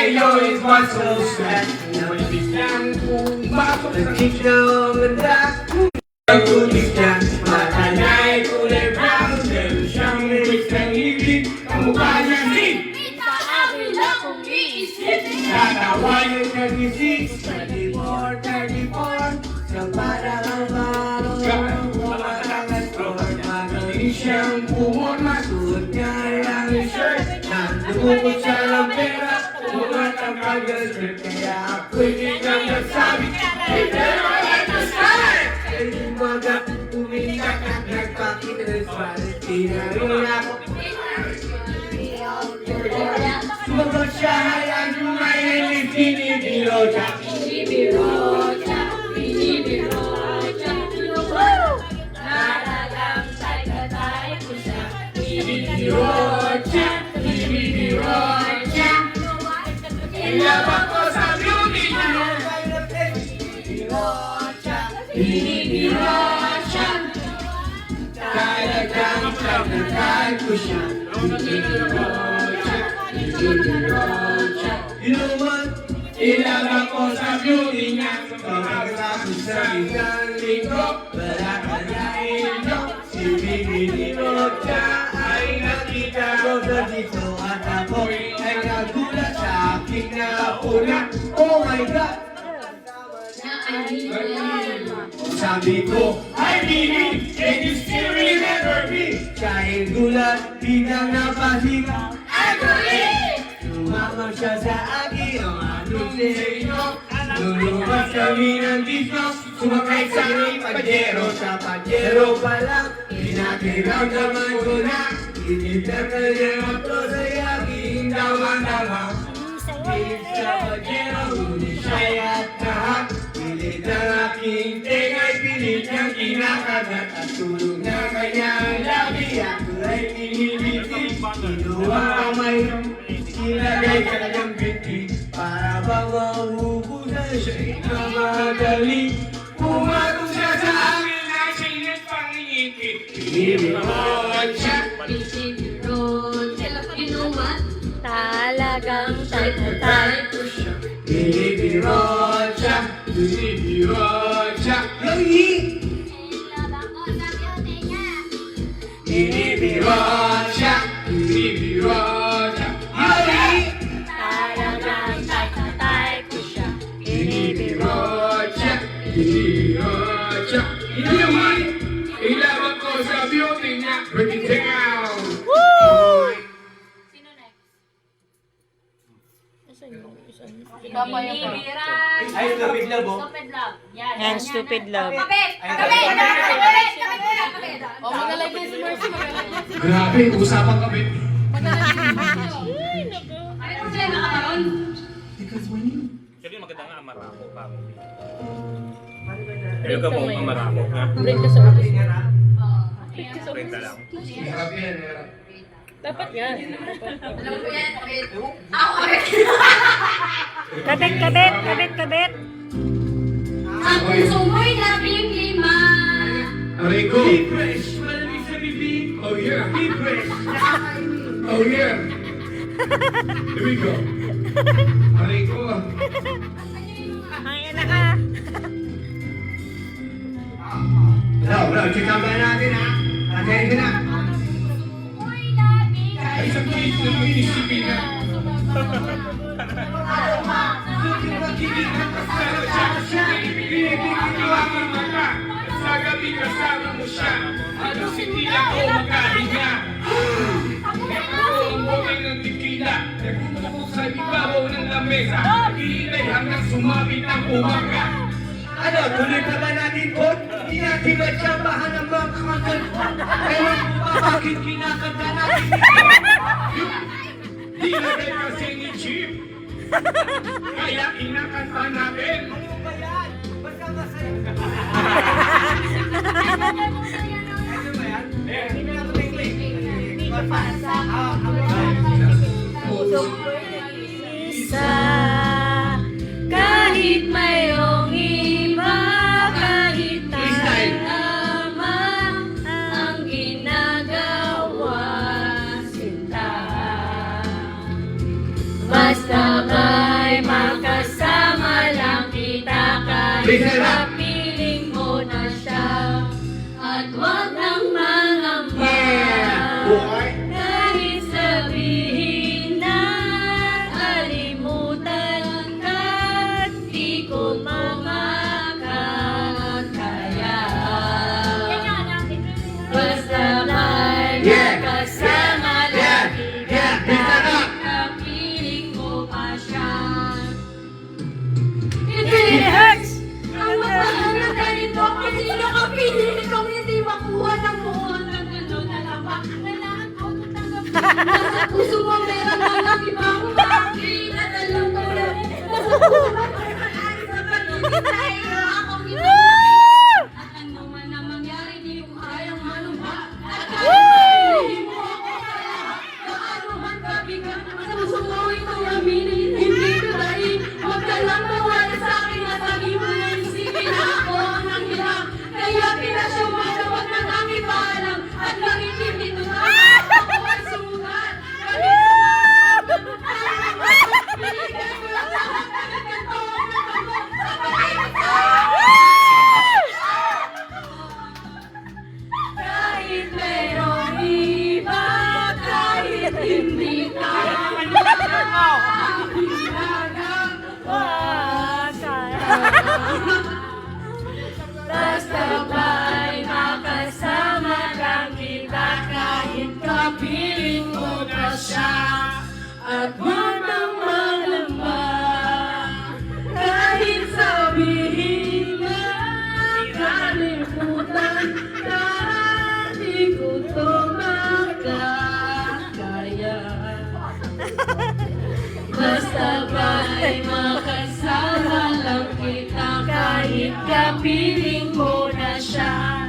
sa'yo is what's so sad. Nabibig lang kung bakit nagkik na ang ganda. Ang tulis niya, mata niya ay kulay brown. Meron siyang lyrics ng ibig, ang mukha niya si Sa akin lang kung iisip. tatawa yung 36, 34, 34. Sa parang ang marong, umakangas ko. Magaling siyang bumon, masuot niya lang yung shirt. Nandukot siya ng pera, umat ang kag-strip. Kaya ako'y biglang nagsabi, hey, pero wala na start! Kaya umaga, umitak at nagpakinas. Tinanong ako, sumagot siya, hayaan lumayan ni Binibiro siya. Binibirocha, binibirocha. Talagang tay-tay ko siya. Binibirocha, Binibirocha. Ilabang ko sa beauty niya. Binibirocha, Binibirocha. Talagang tay-tay ko siya. Binibirocha, Binibirocha. You know what? Ilabang ko sa beauty niya. Pagkakasabot sa isang linggo, wala ka na ino. Si Binibirocha ay nakita ko na dito. At ako ay nagulat sa aking nauna. Oh my God! Sabi ko, I believe, can you still remember me? Siya ay gulat, biglang napasigaw. I believe! Tumama siya sa akin, ang anong sa'yo. Luluwas kami ng disco, sumakay sa aming pajero. Sa pajero pa lang, pinakiraw-daman ko na. Initer na niya ako sa yaking damang-damang. Pilit sa pajero, ngunit siya'y at lahat. Pilit ang aking tenga'y pilit niyang kinakagat. At tulog na kanyang labi, ako ay piniliti. Kinuha ang mayroong ilagay ka ng biti. Para bang mahubusan siya'y namadali. Pumatong siya sa akin ay siya'y pangingiti. Binibirocha, Binibirocha. You know what? Talagang tay-tay ko siya. Binibirocha, Binibirocha. Yoyi! Binibirocha, Binibirocha. Yoyi! Talagang tay-tay ko siya. Binibirocha, Binibirocha. Hindi naman, ilabang ko sa beauty niya. Break it down. Sino next? Ay, stupid love, oh. Stupid love. Yan, Yan, stupid love. Kapit! Kapit! Kapit! Kapit! O, magalag din si Mercy. Grabe, usapang kami. Ay, problema ka ba ron? Kasi maganda nga amarako pa. Ayaw ka mong amarako, ha? Break ka sa office. Renta lang. Hirap yan, hirap. Dapat yan. Alam ko yan, kapit. Ako, kapit! Kabit, kabit, kabit, kabit. Ang puso mo'y labing lima. Rico. Be fresh. Malamig sa bibig. Oh yeah. Be fresh. Oh yeah. Here we go. Rico. Ay, anak ka. Bro, check out ba natin ha? Attention na. Mo'y labing Ay, sa case na may isipin na. Pinipiniwang mata. Sa gabi kasama mo siya. Ano hindi ako magkahinga. Ang botay ng tequila. Nagtutukok sa ibabaw ng lamesa. Hinay hanggang sumabit ang umaga. Ano, tuloy pa ba natin, Bod? Hindi natin matsabahan ang mga kakagad. Ewan ko ba bakit kinakanta natin ito? Di na rin kasi ni Chief. Kaya inakanta natin. Ano ba yan? Basta masaya. Ano ba yan? Hindi na ako Isa, kahit mayroong iba, kahit tama ang ginagawa, sinta. Basta ba Listen up! Kapiling mo na siya. At huwag nang mangamba. Yeah! Buhay! Kahit sabihin na kalimutan ka, di ko makakaya. Basta may Yeah! kasama Yeah! lagi Yeah! ka, Listen up! kapiling mo pa siya. It really hurts! Ang magmahal na ganito, kasi nakapiling kong hindi makuha ng buwan na gano'n na lapak. Kailangan ko natanggapin. Nasa puso mo meron lang ibang bakit at alam ko na nasa puso mo meron ay sa pag-ibig tayo akong ipagpapit. At ano man ang mangyari, di ko kayang malumpa. At kahit hindi mo ako kaya, gaano man kabigat, sa puso mo ito aminin, hindi ko dahil. Huwag ka lang mawala sa akin at sabi mo na isipin ako ng hirap. Kaya pinasyo mo na huwag nang aking paalam. At bakit hindi ito na ako ay sugat. Binigay mo lang lahat na nagkanto ng ako sa pag-ibig ko. Kahit merong iba, kahit hindi ka basta ba'y makasama lang kita kahit kapiling mo pa siya. At huwag nang malamba kahit sabihin na kalimutan ka, di ko to makakaya. Basta ba'y makasama lang kita kahit kapiling mo na siya.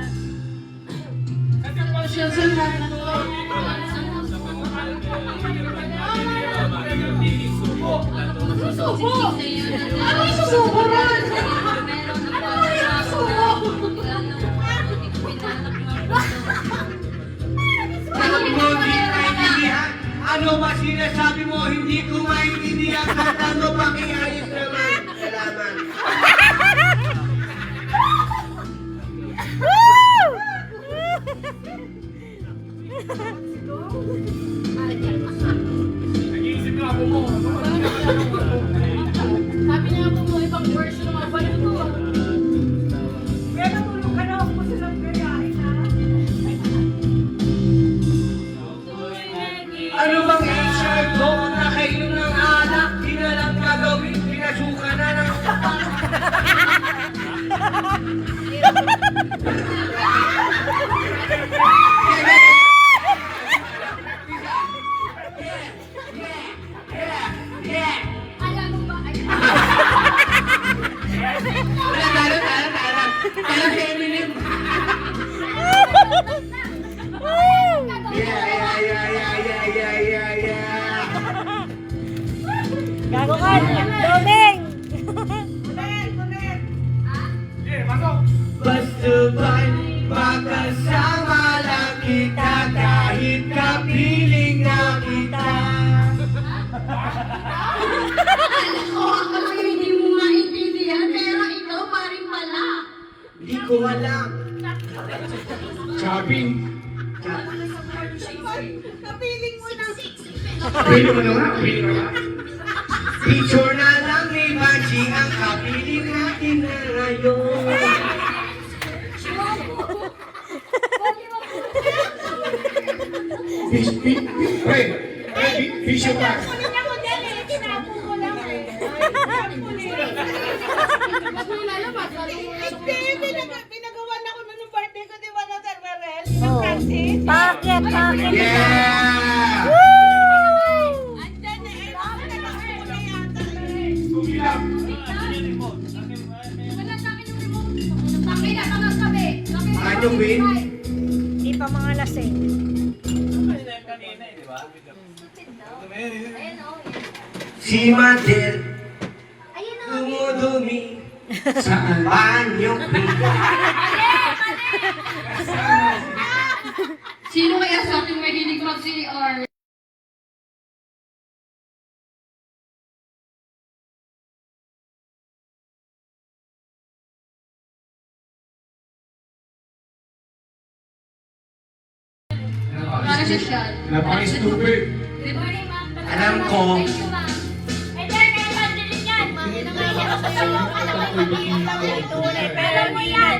Susubo! Ano yung susubo ron? Ano yung susubo? Ano mo hindi maintindihan? Ano ba sinasabi mo? Hindi ko maintindihan. At ano ba kiayos naman? Salamat. Nag-iisip na ako mo. Sabi niya po mo, ibang version ng mga balik ko. Kaya natulog ka na ako po silang gayahin na. Ano bang insert mo? Nakainom ng alak, di na lang gagawin, pinasuka na ng... Alam mo ba? Talo si Eminem. Yeah. Gago ka, Domeng! Eh, pasok! Basta ba'y makasama lang kita kahit kapiling na kita. Alam ko, ako hindi mo maintindihan, pero ikaw pa rin pala. Di ko alam. Shopping! Kapiling mo na. Pili mo na nga, pili mo na. Picture na lang ni Banji ang kapiling natin na ngayon. Fish pa. Pinagawan ako nun ng birthday ko, di ba, na Sir Marel? Oh. Bakit? Bakit? Yeah! Andyan na, nagkakaroon na yata. Wala sa akin yung remote. Bakit na ka sabi? Ano, Win? Di pa mga lasing. Ayun o. Si Madel Ayun o. dumudumi sa banyong pila. Sino kaya sa ating mahilig mag-CR? Social. Napaka-stupid. Good morning, ma'am. Alam ko. Thank you, ma'am. And then, kay Evangeline yan. Alam mo yan.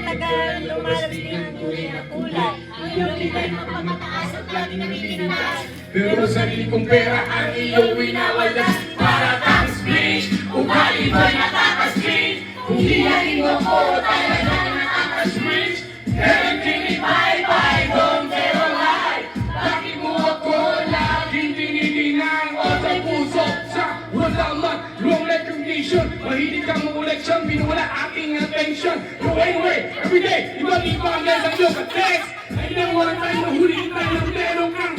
Lumalabas din ang tunay na kulay. Yung leader ng pamataas at lagi nakikinas. Pero sarili kong pera ang iyong winawalas. Para kang speech, ugali ba'y nakaka-speech? Kung hiyain mo ko, talagang nakaka-speech. Pero hindi bye-bye, don't tell a lie. Bakit mo ako laging tinitingnan o sa puso? Sa wala man, wrong recognition. Mahilig kang mag-election, binuwala aking attention. So anyway, everyday, iba-iba ang lesson nyo sa text. Ay nang wala tayo nahuli tayo ng meron kang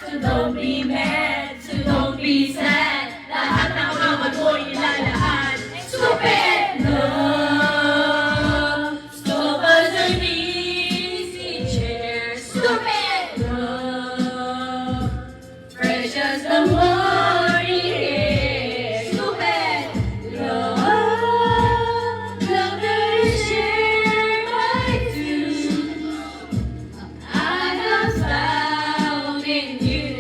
So don't be mad, so don't be sad. Lahat ng kamad mo ilalahan. Stupid love, stop us an easy chair. Stupid love, precious the morning air. Stupid love, love that is shared by two. I have found in you.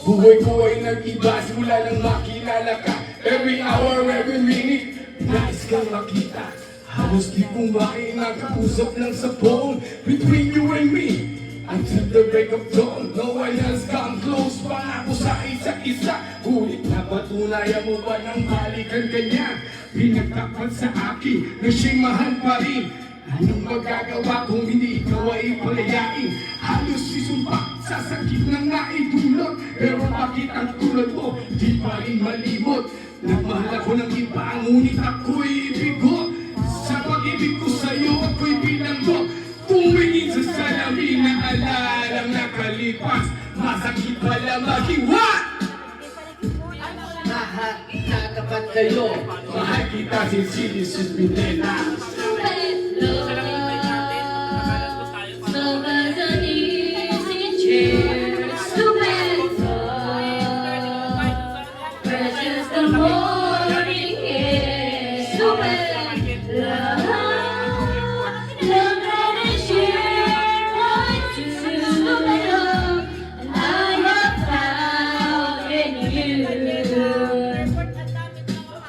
buhay ko ay nag-iba simula nang makilala ka. Every hour, every minute, nais kang makita. Halos di kong makakausap lang sa phone. Between you and me, until the break of dawn. No one has come close, pangako sa isa't isa. Ngunit napatunayan mo ba ng balikan kanya? Pinagtakpan sa akin na siya'y mahal pa rin. Anong magagawa kung hindi ikaw ay palayain? Halos isumpa sa sakit na naidulot. Pero bakit ang tulad mo di pa rin malimot? Nagmahal ako ng iba, ngunit ako'y ibigo. Sa pag-ibig ko sa'yo ako'y bilanggo. Tumingin sa salamin na alalang nakalipas. Masakit pala maghiwa. Lahat natapat kayo. Mahal kita sinsilis sus Milena. Stupid love, love as an easy chair. Stupid love, precious the morning air. Stupid love, love that is shared by two. Stupid love, and I have found in you.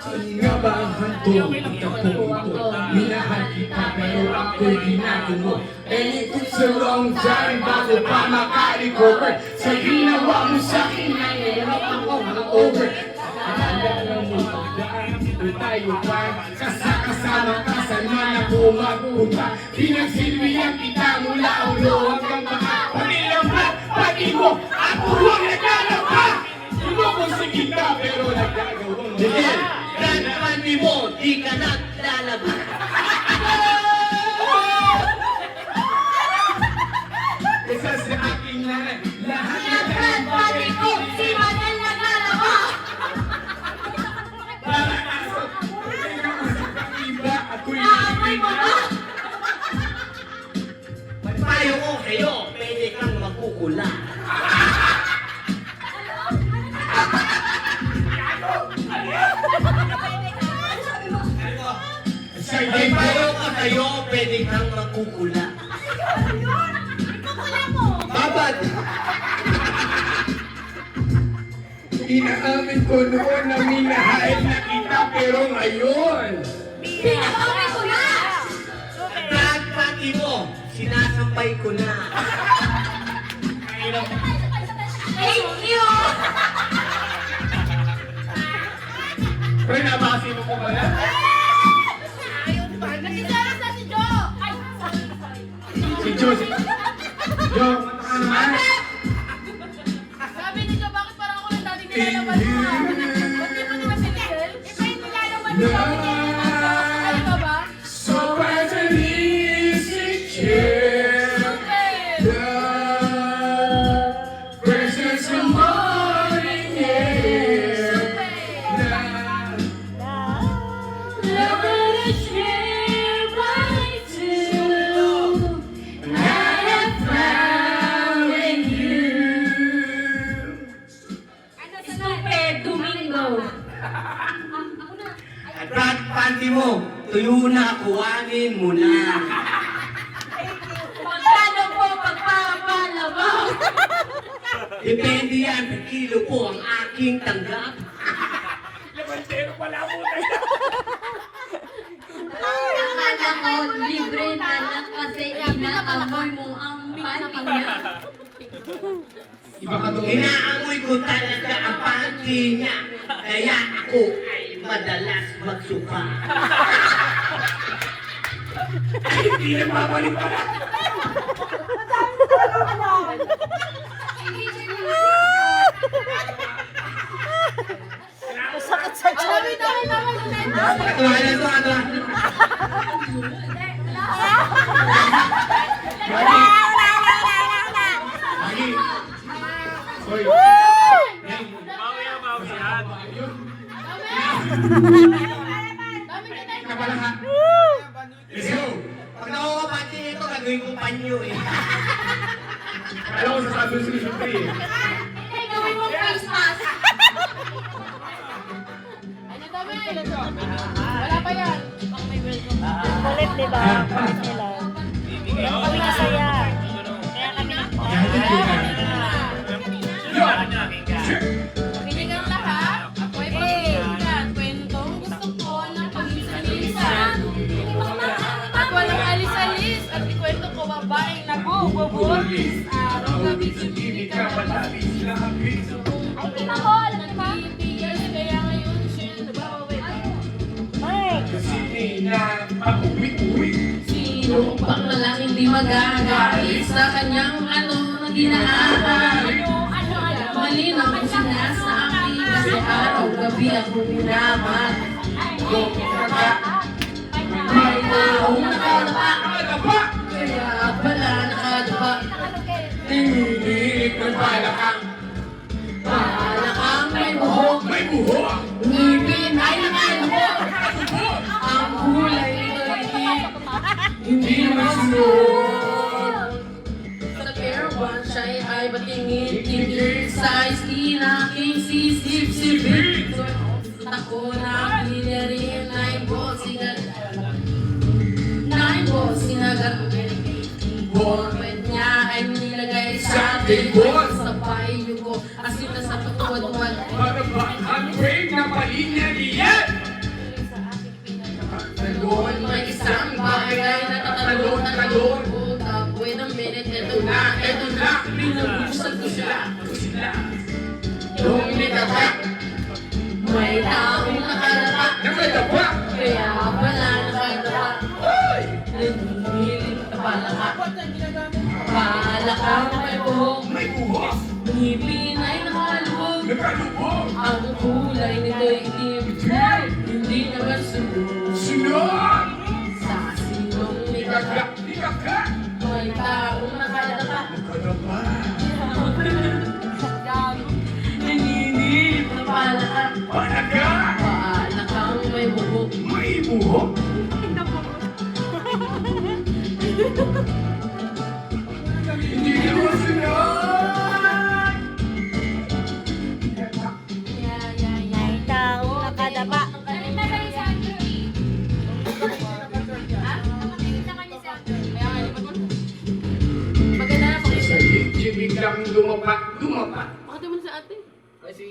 Saan nga ba ang hantong? Ang tatlong ito. Minahal kita pero ako'y ginagawa mo. And it took a long time bago pa maka-recover. Sa ginawa mo sa'kin, nahihirap ako hangover. Akala mo pagdaan, ito tayo pa. Kasama ka, saan man ako magpunta. Pinagsilbihan kita mula ulo hanggang paa. Pati lang ba, pati mo, ako ang naglalaba. Sumukusig kita pero nagagawa mo. Miguel, gagawin mo, di ka naglalaba. Isa sa aking nanay, lahat na Lahat pati ko, si Manel naglalaba. para aso. Kaya usap ang iba, ako'y Naamoy mo ba? Payo ko kayo, pwede kang magkukula. May payo ka kayo, pwede kang magkukula. Babad! Inaamin ko noon na minahal na kita pero ngayon. Pinag-away ko na! Pagpati mo, sinasampay ko na. Thank you! Pero nabasi mo ko ba yan? Nagsiselos na si Joe! Ay, sorry. Si Jose. Yo, mata ka naman. Sabi ni Jo, bakit parang ako lang dating nilalaban mo? Ba't di mo naman si Miguel? Iba yung nilalaban mo sa akin. Ano ba ba? So as an easy chair, love, precious the morning air, love. Love that is shared by two. I have found in you. Stupid, dumi tuyo na, kuwanin mo na. Magkano po pagpapalabang? Depende yan, sa kilo po ang aking tanggap. Labantero pala po tayo. Akala ko libre na lang kasi inaamoy mo ang panty niya. Inaamoy ko talaga ang panty niya. Kaya ako ay madalas magsuka. Hindi na babalik pala. Masakit sa tiyan. Ito, ito. Bawi yan, bawi yan. Let's go! Pag nakukapati ito, gagawin kong panyo eh. Alam ko sa sabi si Sutri eh. Hey, gawin mo face mask. Wala pa yan. Kulit, di ba? Kulit nila. Bibigyan Kami masaya. Kaya kami Pinigang lahat. May pagkailan. Kwentong gusto ko ng pag-isa-isa. At walang alis-alis. At ikwento ko babaeng nag-ububuntis. Araw-gabi sumibig ka malalis na ang piso. Ay, tinako, alam niyo ba? Nagtitigas kaya ngayon siya nabawit. Mike! Sige na, pauwi-uwi. Sino pang lalaking di magagalit sa kanyang ano na ginaaral? Malinaw kung sinasabi kasi araw-gabi ako minamat. May taong nakadapa, kaya pala nakadapa. Tinilig ng balakang. Palakang may buhok, May buhok. ngipin ay nakaluhok. Ang kulay nito'y hindi naman sunod. Sa caravan siya'y ay patingin-tingin sa istinaking sisip-sipin. Ako na pinarin na imposigan. Na imposigan. Ballpen niya ay nilagay sa table. Sa payo ko, asin na sa tuwad-tuwad. Para ba ang brave na palinya niyan? Doon may isang bagay na tatalon. Wait a minute, eto na. Pinag-usap ko sila. Yung nitata, may taong nakalapa. Nakadapa. Kaya pala nakadapa. Nangingilit na palaka. Palaka may buhok. May buhok. Ngipin ay nakaluhog. Nakalubog. Ang kulay nito'y itim. Hindi naman sunod. Sunod. Sa sinong nitata. Ikaka. May taong nakadapa. Nakadapa. Nangingilit na palaka. Panaga. Palakang may buhok. May buhok. Hindi naman sunod. May taong nakadapa. Maganda na pag Sa jibig lang dumapa. Pakita mo sa ate. Kasi,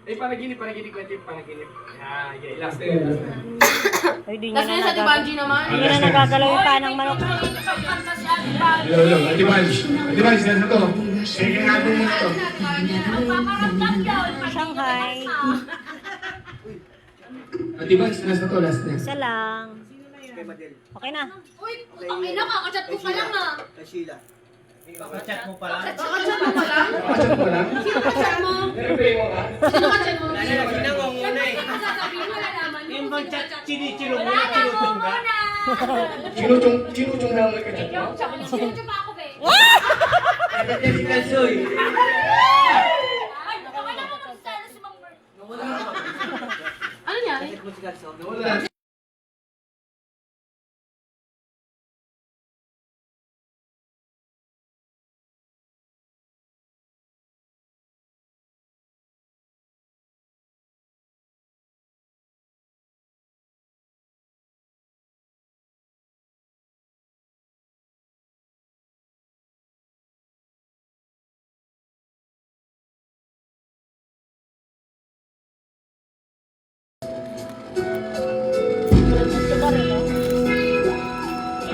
panaginip ko ito panaginip. Yeah, last day. Ay, di Tapos niya yun na sa Dibanji naman. Hindi na nagagalaw yung panang manok. Hello, Ate Banj, nasa to. Sige nga po muna to. Shanghai. Ate Banj, nasa to, last day. Isa lang. Okay na. Uy, ang ina, kakachat ko pa lang ah. Chat mo pala. Kakachat mo pa lang? Pakachat mo lang. Sino kachat mo? Nag-pray mo ka? Sino kachat mo? Sinangunguna eh. Sasabihin mo, nalaman mo. Yung pag-chat, chinichilo mo na, chinutong ka. Chinuchong na may kachat mo. Sinunod pa ako, be. Kasi kasoy. Ay, wala mo magsala si Mang Bert. Ano nangyari? Wala.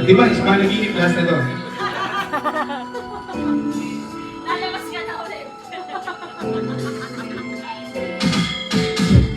Di ba, panaginip last na to. Lalabas ka na ulit.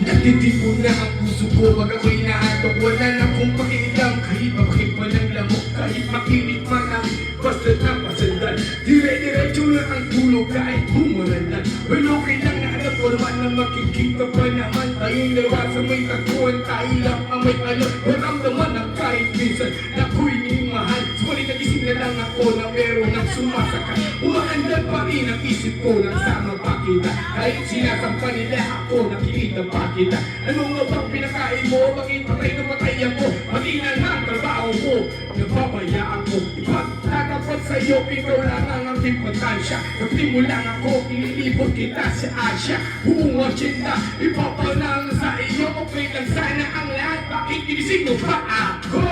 Nagtitipo na ang puso ko pag ako'y naatok. Wala na akong pakialam kahit mabakit pa ng lamok. Kahit makinig man ang basta na pasandal. Dire-diretso na ang tulog kahit bumulandan. Well, okay lang na alam ko naman na makikita pa naman. Tayong dalawa sa may tagpuan, tayo lang ang may alam. Maramdaman na kahit minsan na ako'y ni mahal. Sulit nagising na lang ako na meron ang sumasakay. Umaandal pa rin ang isip ko nang sama pa kita. Kahit sinasampa nila ako, nakikita pa kita. Ano nga bang pinakain mo? Bakit patay na patay ako? Mali na nga ang trabaho ko. Nababayaan ko. Ipagtatapat sa'yo, ikaw lang ang aking pagkansya. Kapti mo lang ako, inilibot kita sa Asya. Buong agenda, ipapanang sa iyo. Okay lang sana ang lahat. Bakit ginising mo pa ako?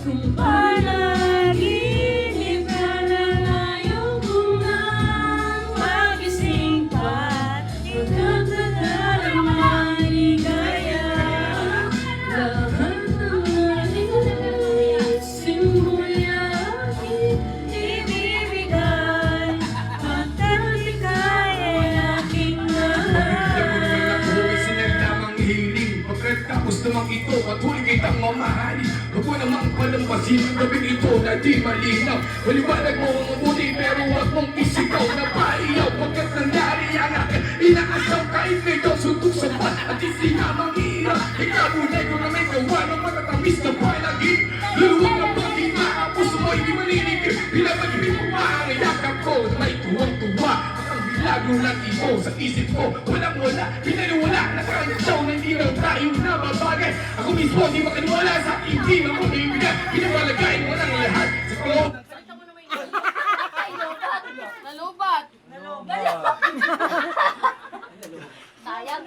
Kung panaginip ka na ngayon kung nang magising pa, pagkakatalang maligaya, lahat ng ating simula aking ibibigay, pagkat ika'y aking mahal. Sinagdamang hiling pagkatapos namang ito patuloy kitang mamahalin. Huwag mo namang palampasin ang gabing ito na di malinaw. Maliwanag mo ang mabuti pero huwag mong isigaw na paiyaw. Pagkat nangyari ang akin inaasam kahit medyo suntok sa pan at isinamang hirap. Ikabulay ko na may gawa ng matatamis na palagin. Luluwag na paging maapos mo hindi maniligid. Pinapagibig mo pa ang yakap ko na may tuwang-tuwa. Lalo lang ito sa isip ko, walang-wala, pinaniwala na kantsaw na hindi lang tayo nababagay. Ako mismo di makaniwala sa aking di mo ibigay. Pinapalagay mo ng lahat sa kolong. Nalubat. Sayang.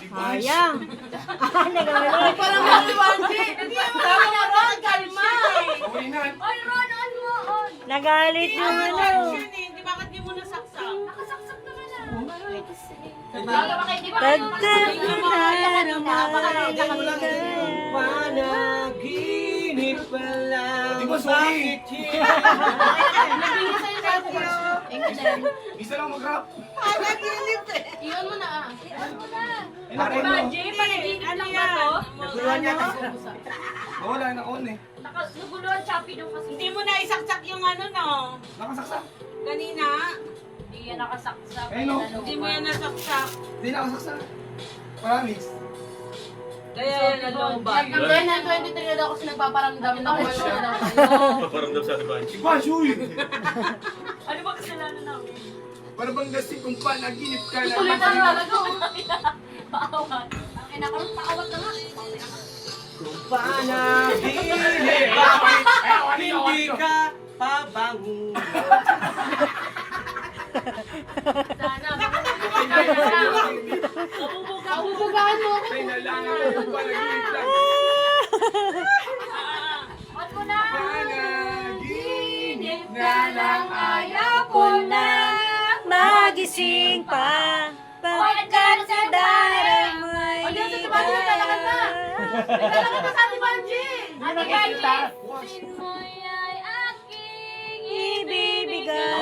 Sayang. Hindi ka wala. Parang maliwanti. Tama na ron, kalma eh. On, on mo, on. Nagalit yung ano. Hindi bakit di mo nasaksak? Nakasaksak naman na. Tagtag na Panaginip pa lang. Di ba, sorry? Nabigyan sa'yo sa ako. English din. Isa lang mag-rap. Iyon mo na ah. Imagine, panaginip lang ba to? Naguluhan niya kasi. Wala na on eh. Naguluhan, choppy nung kasi. Hindi mo na isaksak yung ano, no? Nakasaksak. Kanina. Hindi yan nakasaksak. Eh, no. Hindi mo yan nasaksak. Hindi nakasaksak. Promise. Kaya yan nalubat. Hanggang na 23 na daw kasi nagpaparamdam na wala na daw kayo. Paparamdam sa ating bunch. Bashoy! Ano ba kasalanan namin? Para bang gasing kung panaginip ka na. Tuloy na talaga. Paawat. Ang inakaroon, paawat na nga. Kung panaginip, bakit hindi ka pabangon? Sana. Kabubugaan mo ako. Ay, nalangan ko kung panaginip lang. On mo na. Panaginip Na lang ayaw ko na. Magising pa. Pagkat sa daramay. O dyan sa Tibanji, lalakad na. Lalakad na sa Tibanji. Ate Gaji, sin mo'y ay aking ibibigay.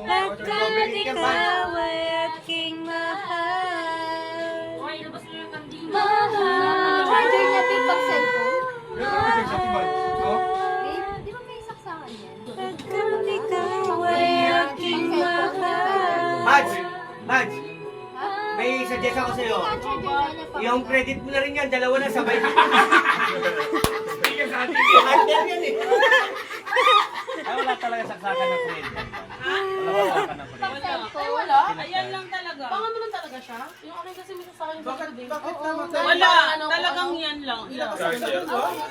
Pagkat ikaw ay aking mahal. Hoy, labas mo yung kandila. Mahal. Charger niya din pag cellphone. Di ba may saksakan yan? Pagkat ikaw ay aking mahal. Mads! May suggest ako sa'yo. Yung credit mo na rin yan, dalawa na sabay. Sige sa atin. Under yan eh. Ay, wala talaga saksakan ng kulit. Wala saksakan ng kulit. Ay, wala. Ayan lang talaga. Pang ano lang talaga siya? Yung akin kasi may sasakin sa Bakit din. namatay? Wala. Ano, Talagang ano. yan lang. Charger.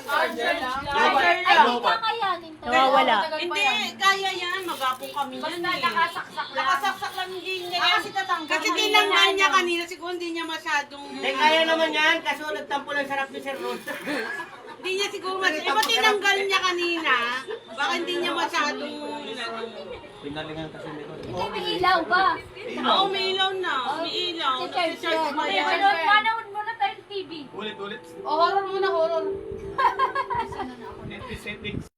Charger lang. Charger Ay, lang. hindi kakayanin to. Nawawala. Hindi, kaya yan. Magapo kami yan Basta eh. nakasaksak lang. Nakasaksak lang hindi niya. Kasi tatanggal. Kasi tinanggal niya kanina. Siguro hindi niya masyadong... Hindi, kaya naman yan, kaso nagtampo lang sarap ni Sir Ron. Hindi niya siguro masyadong... Di ba tinanggal niya kanina? Baka hindi niya masyadong... Pinalingan kasi nito. Hindi, may ilaw ba? Oo, may ilaw na. May ilaw. Charge Nag-charge pa yan. yan. Manood muna tayong TV. Ulit. O, horror muna, horror. Settings.